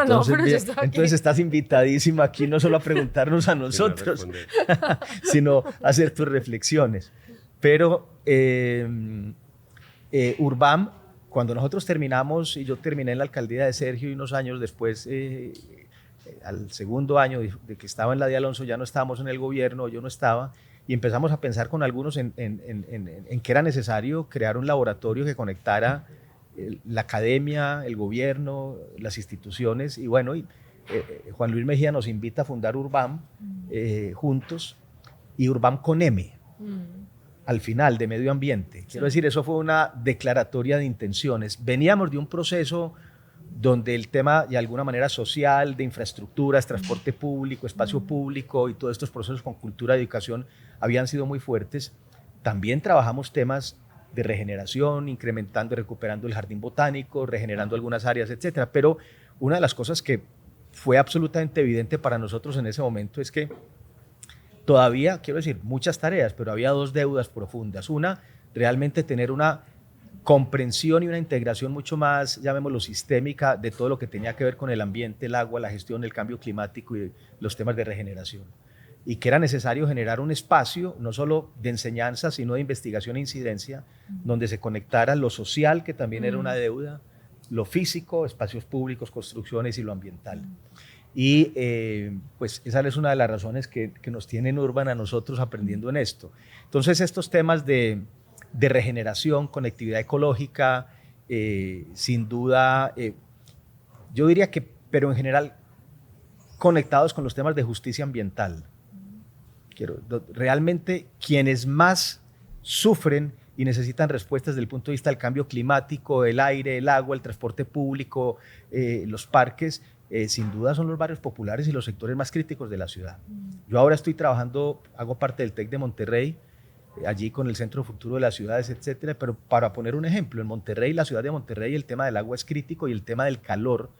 Entonces estás invitadísima aquí no solo a preguntarnos a nosotros, sino a hacer tus reflexiones. Pero Urbam, cuando nosotros terminamos, y yo terminé en la alcaldía de Sergio y unos años después, al segundo año de que estaba en la de Alonso, ya no estábamos en el gobierno, yo no estaba, y empezamos a pensar con algunos en que era necesario crear un laboratorio que conectara la academia, el gobierno, las instituciones, y bueno, Juan Luis Mejía nos invita a fundar Urbam juntos, y Urbam con M, al final, de medio ambiente. Quiero decir, eso fue una declaratoria de intenciones. Veníamos de un proceso donde el tema de alguna manera social, de infraestructuras, transporte público, espacio público y todos estos procesos con cultura y educación habían sido muy fuertes. También trabajamos temas de regeneración, incrementando y recuperando el jardín botánico, regenerando algunas áreas, etcétera. Pero una de las cosas que fue absolutamente evidente para nosotros en ese momento es que todavía, quiero decir, muchas tareas, pero había dos deudas profundas. Una, realmente tener una comprensión y una integración mucho más, llamémoslo, sistémica de todo lo que tenía que ver con el ambiente, el agua, la gestión, el cambio climático y los temas de regeneración. Y que era necesario generar un espacio, no solo de enseñanza, sino de investigación e incidencia, donde se conectara lo social, que también era una deuda, lo físico, espacios públicos, construcciones y lo ambiental. Y pues esa es una de las razones que nos tiene en Urban a nosotros aprendiendo en esto. Entonces estos temas de regeneración, conectividad ecológica, sin duda, yo diría que, pero en general, conectados con los temas de justicia ambiental. Realmente quienes más sufren y necesitan respuestas desde el punto de vista del cambio climático, el aire, el agua, el transporte público, los parques, sin duda son los barrios populares y los sectores más críticos de la ciudad. Yo ahora estoy trabajando, hago parte del TEC de Monterrey, allí con el Centro Futuro de las Ciudades, etcétera, pero para poner un ejemplo, en Monterrey, la ciudad de Monterrey, el tema del agua es crítico y el tema del calor,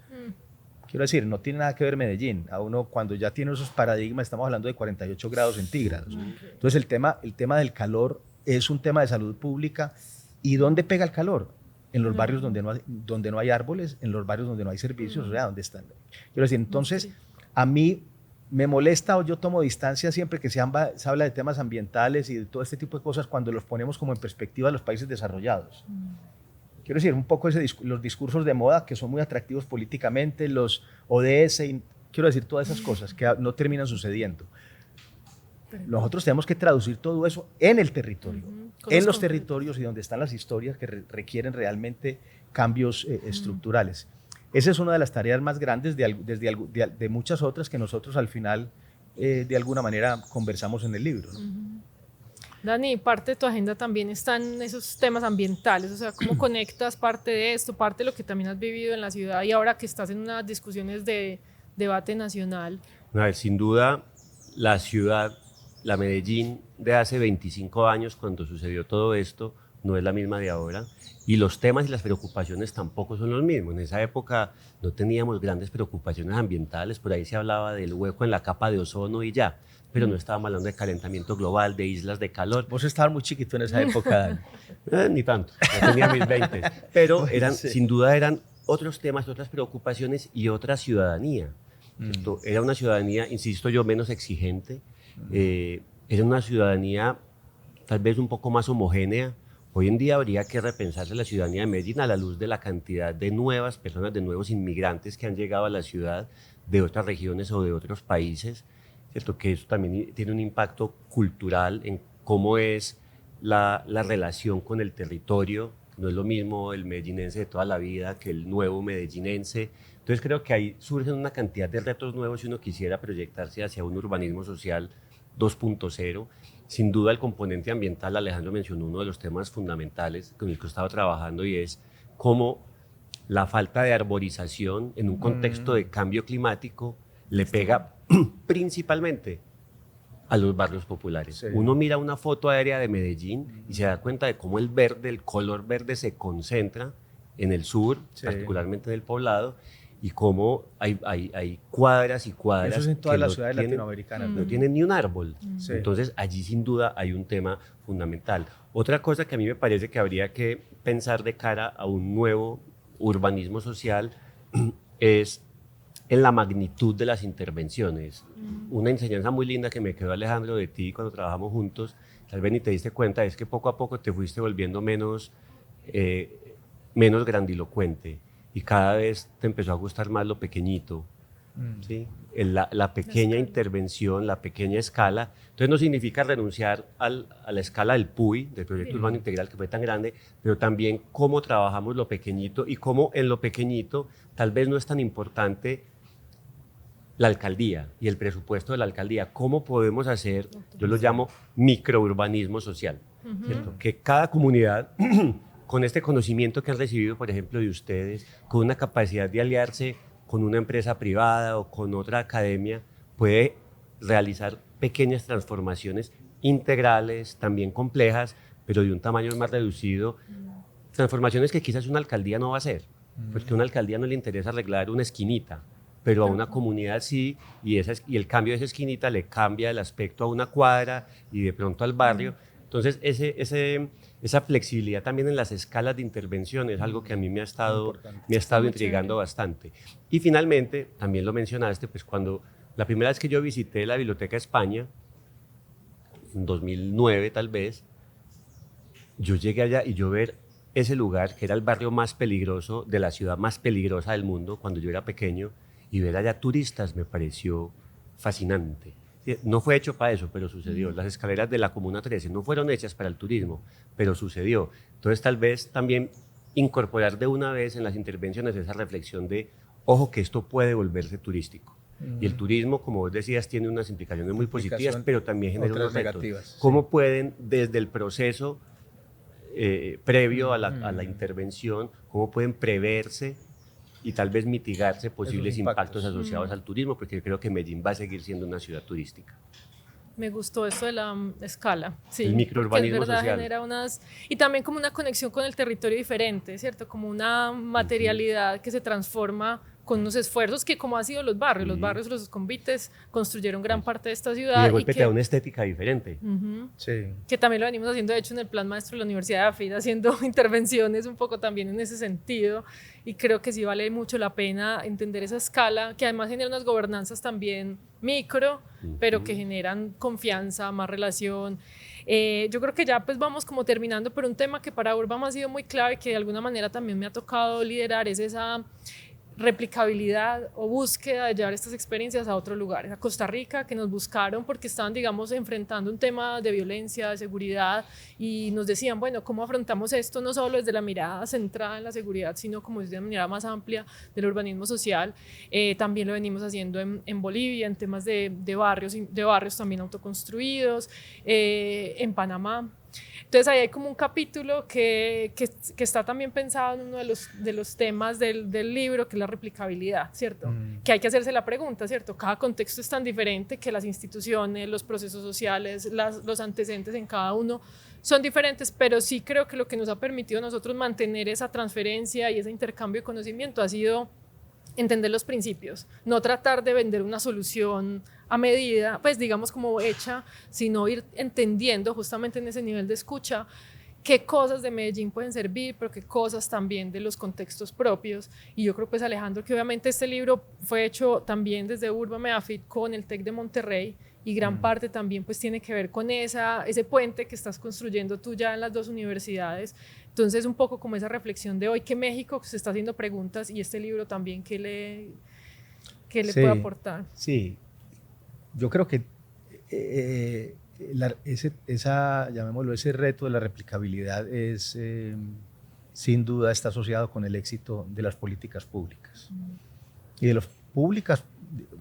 quiero decir, no tiene nada que ver Medellín. A uno cuando ya tiene esos paradigmas, estamos hablando de 48 grados centígrados. Entonces el tema del calor es un tema de salud pública. ¿Y dónde pega el calor? En los barrios donde no hay árboles, en los barrios donde no hay servicios, o sea, donde están. Quiero decir, entonces a mí me molesta o yo tomo distancia siempre que se habla de temas ambientales y de todo este tipo de cosas cuando los ponemos como en perspectiva de los países desarrollados. Quiero decir, un poco los discursos de moda que son muy atractivos políticamente, los ODS, quiero decir, todas esas cosas que no terminan sucediendo. Nosotros tenemos que traducir todo eso en el territorio, en los territorios y donde están las historias que requieren realmente cambios estructurales. Esa es una de las tareas más grandes de muchas otras que nosotros al final, de alguna manera, conversamos en el libro, ¿no? Dani, parte de tu agenda también están esos temas ambientales, o sea, ¿cómo conectas parte de esto, parte de lo que también has vivido en la ciudad y ahora que estás en unas discusiones de debate nacional? A ver, sin duda, la ciudad, la Medellín de hace 25 años, cuando sucedió todo esto, no es la misma de ahora. Y los temas y las preocupaciones tampoco son los mismos. En esa época no teníamos grandes preocupaciones ambientales, por ahí se hablaba del hueco en la capa de ozono y ya, pero no estábamos hablando de calentamiento global, de islas de calor. Vos estabas muy chiquito en esa época. Ni tanto, ya tenía mis 20, pero sin duda eran otros temas, otras preocupaciones y otra ciudadanía. Era una ciudadanía, insisto yo, menos exigente, era una ciudadanía tal vez un poco más homogénea. Hoy en día habría que repensarse la ciudadanía de Medellín a la luz de la cantidad de nuevas personas, de nuevos inmigrantes que han llegado a la ciudad de otras regiones o de otros países, ¿cierto? Que eso también tiene un impacto cultural en cómo es la relación con el territorio. No es lo mismo el medellinense de toda la vida que el nuevo medellinense. Entonces creo que ahí surgen una cantidad de retos nuevos si uno quisiera proyectarse hacia un urbanismo social 2.0. Sin duda el componente ambiental, Alejandro mencionó uno de los temas fundamentales con el que he estado trabajando y es cómo la falta de arborización en un contexto de cambio climático le pega principalmente a los barrios populares. Sí. Uno mira una foto aérea de Medellín y se da cuenta de cómo el verde, el color verde se concentra en el sur, particularmente en el poblado, y cómo hay cuadras y cuadras. Eso es en todas las ciudades latinoamericanas. No tienen ni un árbol. Sí. Entonces, allí sin duda hay un tema fundamental. Otra cosa que a mí me parece que habría que pensar de cara a un nuevo urbanismo social es en la magnitud de las intervenciones. Una enseñanza muy linda que me quedó, Alejandro, de ti cuando trabajamos juntos, tal vez ni te diste cuenta, es que poco a poco te fuiste volviendo menos grandilocuente. Y cada vez te empezó a gustar más lo pequeñito, ¿sí? La pequeña intervención, la pequeña escala. Entonces no significa renunciar a la escala del PUI, del Proyecto Urbano Integral, que fue tan grande, pero también cómo trabajamos lo pequeñito y cómo en lo pequeñito tal vez no es tan importante la alcaldía y el presupuesto de la alcaldía. ¿Cómo podemos hacer, yo lo llamo microurbanismo social, ¿cierto? Que cada comunidad con este conocimiento que han recibido, por ejemplo, de ustedes, con una capacidad de aliarse con una empresa privada o con otra academia, puede realizar pequeñas transformaciones integrales, también complejas, pero de un tamaño más reducido. Transformaciones que quizás una alcaldía no va a hacer, porque a una alcaldía no le interesa arreglar una esquinita, pero a una comunidad sí, y el cambio de esa esquinita le cambia el aspecto a una cuadra y de pronto al barrio. Entonces, esa flexibilidad también en las escalas de intervención es algo que a mí me ha estado intrigando bastante. Y finalmente, también lo mencionaste, pues cuando la primera vez que yo visité la Biblioteca España, en 2009 tal vez, yo llegué allá y yo ver ese lugar, que era el barrio más peligroso de la ciudad más peligrosa del mundo cuando yo era pequeño, y ver allá turistas me pareció fascinante. No fue hecho para eso, pero sucedió. Las escaleras de la Comuna 13 no fueron hechas para el turismo, pero sucedió. Entonces, tal vez también incorporar de una vez en las intervenciones esa reflexión de, ojo, que esto puede volverse turístico. Y el turismo, como vos decías, tiene unas implicaciones muy positivas, pero también genera unos retos. Negativas. ¿Cómo pueden, desde el proceso previo a la intervención, cómo pueden preverse y tal vez mitigarse posibles impactos asociados al turismo? Porque creo que Medellín va a seguir siendo una ciudad turística. Me gustó esto de la escala, sí, el microurbanismo porque es verdad, social. genera y también como una conexión con el territorio diferente, ¿cierto? Como una materialidad que se transforma con unos esfuerzos que, como han sido los barrios, los convites construyeron gran parte de esta ciudad. Y de golpe te da una estética diferente. Sí. Que también lo venimos haciendo, de hecho, en el plan maestro de la Universidad de AFID, haciendo intervenciones un poco también en ese sentido, y creo que sí vale mucho la pena entender esa escala, que además genera unas gobernanzas también micro, pero que generan confianza, más relación. Yo creo que ya pues vamos como terminando, pero un tema que para Urbam ha sido muy clave, que de alguna manera también me ha tocado liderar, es esa replicabilidad o búsqueda de llevar estas experiencias a otros lugares, a Costa Rica, que nos buscaron porque estaban, digamos, enfrentando un tema de violencia, de seguridad, y nos decían, bueno, ¿cómo afrontamos esto? No solo desde la mirada centrada en la seguridad, sino como desde una mirada más amplia del urbanismo social. También lo venimos haciendo en Bolivia, en temas de barrios también autoconstruidos, en Panamá. Entonces ahí hay como un capítulo que está también pensado en uno de los temas del libro, que es la replicabilidad, ¿cierto? Que hay que hacerse la pregunta, ¿cierto? Cada contexto es tan diferente que las instituciones, los procesos sociales, los antecedentes en cada uno son diferentes, pero sí creo que lo que nos ha permitido a nosotros mantener esa transferencia y ese intercambio de conocimiento ha sido entender los principios, no tratar de vender una solución a medida, pues digamos como hecha, sino ir entendiendo justamente en ese nivel de escucha qué cosas de Medellín pueden servir, pero qué cosas también de los contextos propios. Y yo creo pues, Alejandro, que obviamente este libro fue hecho también desde Urbam Afid con el TEC de Monterrey, y gran parte también pues tiene que ver con ese puente que estás construyendo tú ya en las dos universidades. Entonces un poco como esa reflexión de hoy, que México se está haciendo preguntas, y este libro también ¿qué le puede aportar? Sí, yo creo que llamémoslo, ese reto de la replicabilidad es, sin duda, está asociado con el éxito de las políticas públicas. Y de las públicas,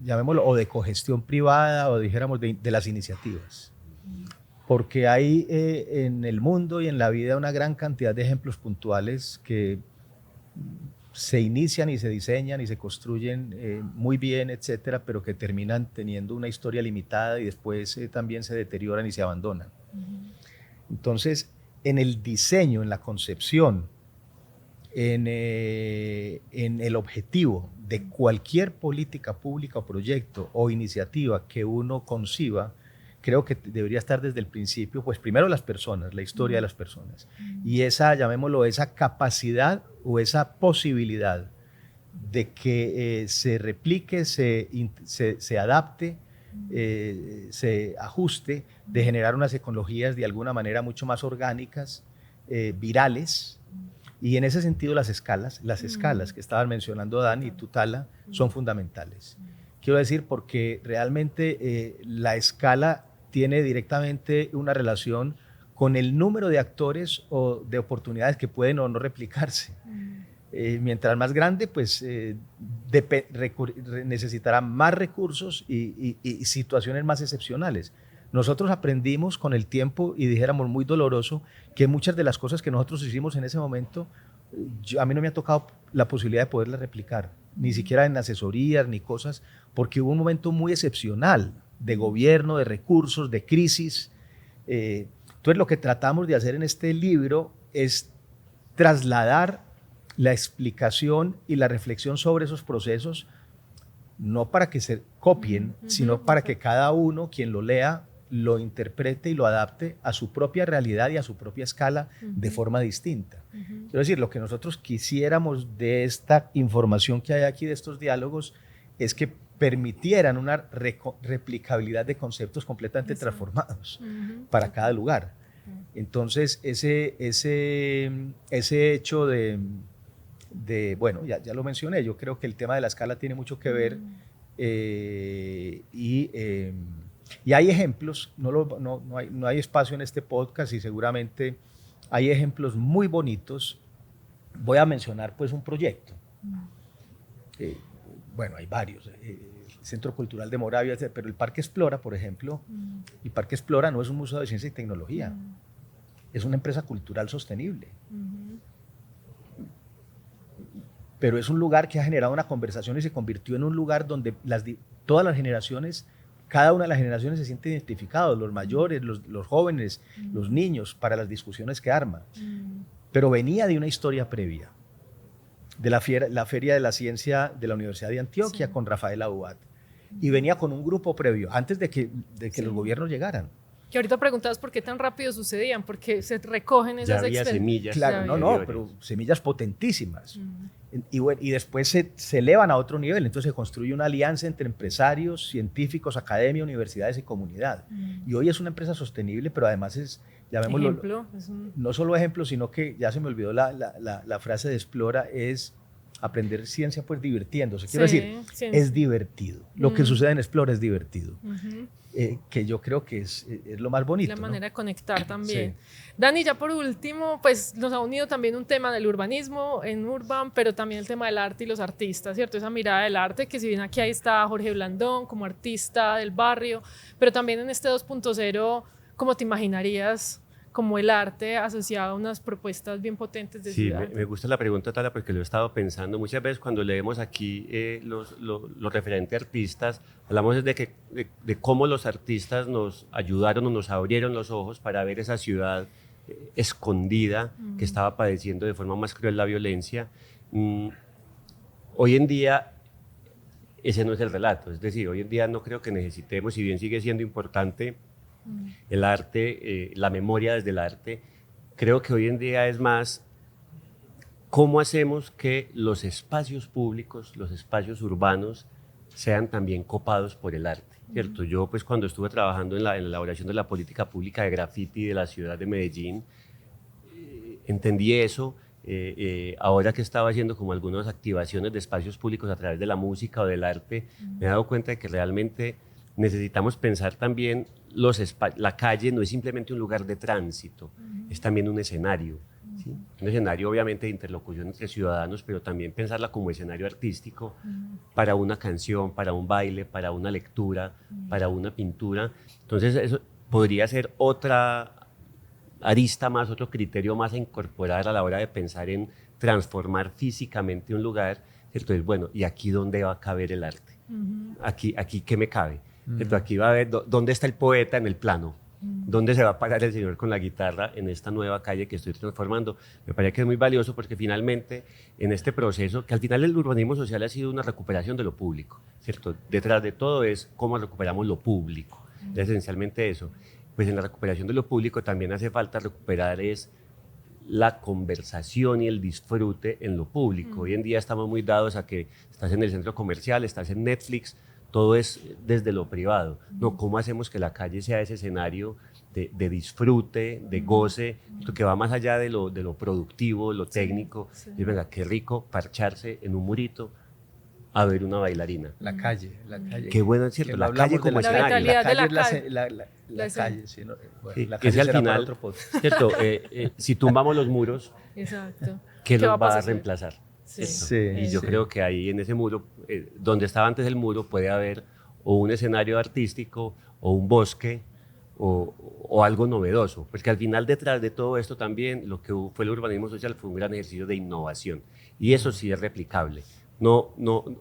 llamémoslo, o de cogestión privada, o dijéramos de las iniciativas. Porque hay en el mundo y en la vida una gran cantidad de ejemplos puntuales que se inician y se diseñan y se construyen muy bien, etcétera, pero que terminan teniendo una historia limitada y después también se deterioran y se abandonan. Entonces, en el diseño, en la concepción, en el objetivo de cualquier política pública o proyecto o iniciativa que uno conciba, creo que debería estar desde el principio, pues primero las personas, la historia de las personas, y esa, llamémoslo, esa capacidad o esa posibilidad de que se replique, se adapte, se ajuste, de generar unas ecologías de alguna manera mucho más orgánicas, virales. Y en ese sentido las escalas que estaban mencionando Dani y Tutala son fundamentales. Quiero decir, porque realmente la escala tiene directamente una relación con el número de actores o de oportunidades que pueden o no replicarse. Mientras más grande, pues necesitará más recursos y situaciones más excepcionales. Nosotros aprendimos con el tiempo y dijéramos muy doloroso que muchas de las cosas que nosotros hicimos en ese momento, a mí no me ha tocado la posibilidad de poderlas replicar, ni siquiera en asesorías ni cosas, porque hubo un momento muy excepcional de gobierno, de recursos, de crisis. Entonces lo que tratamos de hacer en este libro es trasladar la explicación y la reflexión sobre esos procesos, no para que se copien, sino para que cada uno, quien lo lea, lo interprete y lo adapte a su propia realidad y a su propia escala de forma distinta. Quiero decir, lo que nosotros quisiéramos de esta información que hay aquí, de estos diálogos, es que permitieran una replicabilidad de conceptos completamente transformados para cada lugar. Entonces, ese hecho bueno, ya lo mencioné, yo creo que el tema de la escala tiene mucho que ver y hay ejemplos, no hay espacio en este podcast y seguramente hay ejemplos muy bonitos. Voy a mencionar pues un proyecto. Bueno, hay varios. El Centro Cultural de Moravia, pero el Parque Explora, por ejemplo, el Parque Explora no es un museo de ciencia y tecnología, es una empresa cultural sostenible. Pero es un lugar que ha generado una conversación y se convirtió en un lugar donde todas las generaciones, cada una de las generaciones se siente identificado, los mayores, los jóvenes, los niños, para las discusiones que arma. Pero venía de una historia previa, de la Feria de la Ciencia de la Universidad de Antioquia con Rafael Abad, y venía con un grupo previo, antes de que los gobiernos llegaran. Que ahorita preguntabas por qué tan rápido sucedían, porque se recogen esas ya había semillas. Claro, pero semillas potentísimas. Y después se elevan a otro nivel, entonces se construye una alianza entre empresarios, científicos, academia, universidades y comunidad. Y hoy es una empresa sostenible, pero además es, llamémoslo, ejemplo, no solo ejemplo, sino que ya se me olvidó la frase de Explora, es aprender ciencia pues divirtiéndose. Quiero decir, es divertido. Lo que sucede en Explora es divertido. Que yo creo que es lo más bonito. La manera de conectar también. Sí. Dani, ya por último, pues nos ha unido también un tema del urbanismo en Urban, pero también el tema del arte y los artistas, ¿cierto? Esa mirada del arte, que si bien aquí ahí está Jorge Blandón como artista del barrio, pero también en este 2.0, ¿cómo te imaginarías como el arte asociado a unas propuestas bien potentes de ciudad? Sí, me gusta la pregunta, Tala, porque lo he estado pensando. Muchas veces cuando leemos aquí los referentes artistas, hablamos de cómo los artistas nos ayudaron o nos abrieron los ojos para ver esa ciudad escondida que estaba padeciendo de forma más cruel la violencia. Hoy en día ese no es el relato, es decir, hoy en día no creo que necesitemos, si bien sigue siendo importante el arte, la memoria desde el arte, creo que hoy en día es más cómo hacemos que los espacios públicos, los espacios urbanos sean también copados por el arte, ¿cierto? Yo pues cuando estuve trabajando en la elaboración de la política pública de graffiti de la ciudad de Medellín, entendí eso. Ahora que estaba haciendo como algunas activaciones de espacios públicos a través de la música o del arte, me he dado cuenta de que realmente necesitamos pensar también la calle no es simplemente un lugar de tránsito, es también un escenario, ¿sí? Un escenario obviamente de interlocución entre ciudadanos, pero también pensarla como escenario artístico para una canción, para un baile, para una lectura, para una pintura. Entonces eso podría ser otra arista más, otro criterio más a incorporar a la hora de pensar en transformar físicamente un lugar, ¿cierto? Entonces, bueno, ¿y aquí dónde va a caber el arte? Aquí ¿qué me cabe? Aquí va a ver dónde está el poeta en el plano, dónde se va a parar el señor con la guitarra en esta nueva calle que estoy transformando. Me parece que es muy valioso porque finalmente en este proceso, que al final el urbanismo social ha sido una recuperación de lo público, ¿cierto? Detrás de todo es cómo recuperamos lo público, es esencialmente eso. Pues en la recuperación de lo público también hace falta recuperar la conversación y el disfrute en lo público. Hoy en día estamos muy dados a que estás en el centro comercial, estás en Netflix, todo es desde lo privado. No, ¿cómo hacemos que la calle sea ese escenario de disfrute, de goce, que va más allá de lo productivo, lo técnico? Y venga, qué rico parcharse en un murito a ver una bailarina. La calle. Qué bueno, ¿cierto? La calle como la escenario. vitalidad de la calle, sí, bueno, sí, la que calle al será para final, otro podcast. ¿cierto? Si tumbamos los muros, Exacto. ¿qué los va a pasar? reemplazar? Sí. Sí. Y yo creo que ahí en ese muro, donde estaba antes el muro, puede haber o un escenario artístico, o un bosque, o algo novedoso, porque al final detrás de todo esto también lo que fue el urbanismo social fue un gran ejercicio de innovación y eso sí es replicable. No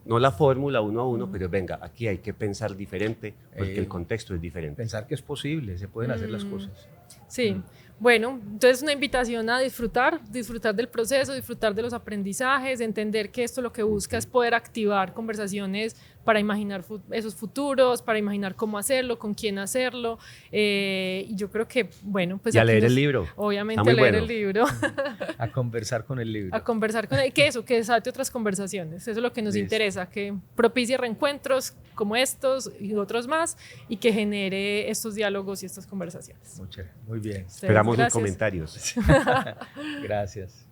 la fórmula uno a uno, pero venga, aquí hay que pensar diferente porque el contexto es diferente. Pensar que es posible, se pueden hacer las cosas. Sí, bueno, entonces una invitación a disfrutar del proceso, disfrutar de los aprendizajes, entender que esto lo que busca es poder activar conversaciones para imaginar esos futuros, para imaginar cómo hacerlo, con quién hacerlo. Y yo creo que, bueno, pues... Y a leer el libro. Obviamente a leer el libro. A conversar con el libro. A conversar con él, que desate otras conversaciones. Eso es lo que nos interesa, que propicie reencuentros como estos y otros más y que genere estos diálogos y estas conversaciones. Muy bien. Esperamos sus comentarios. Gracias.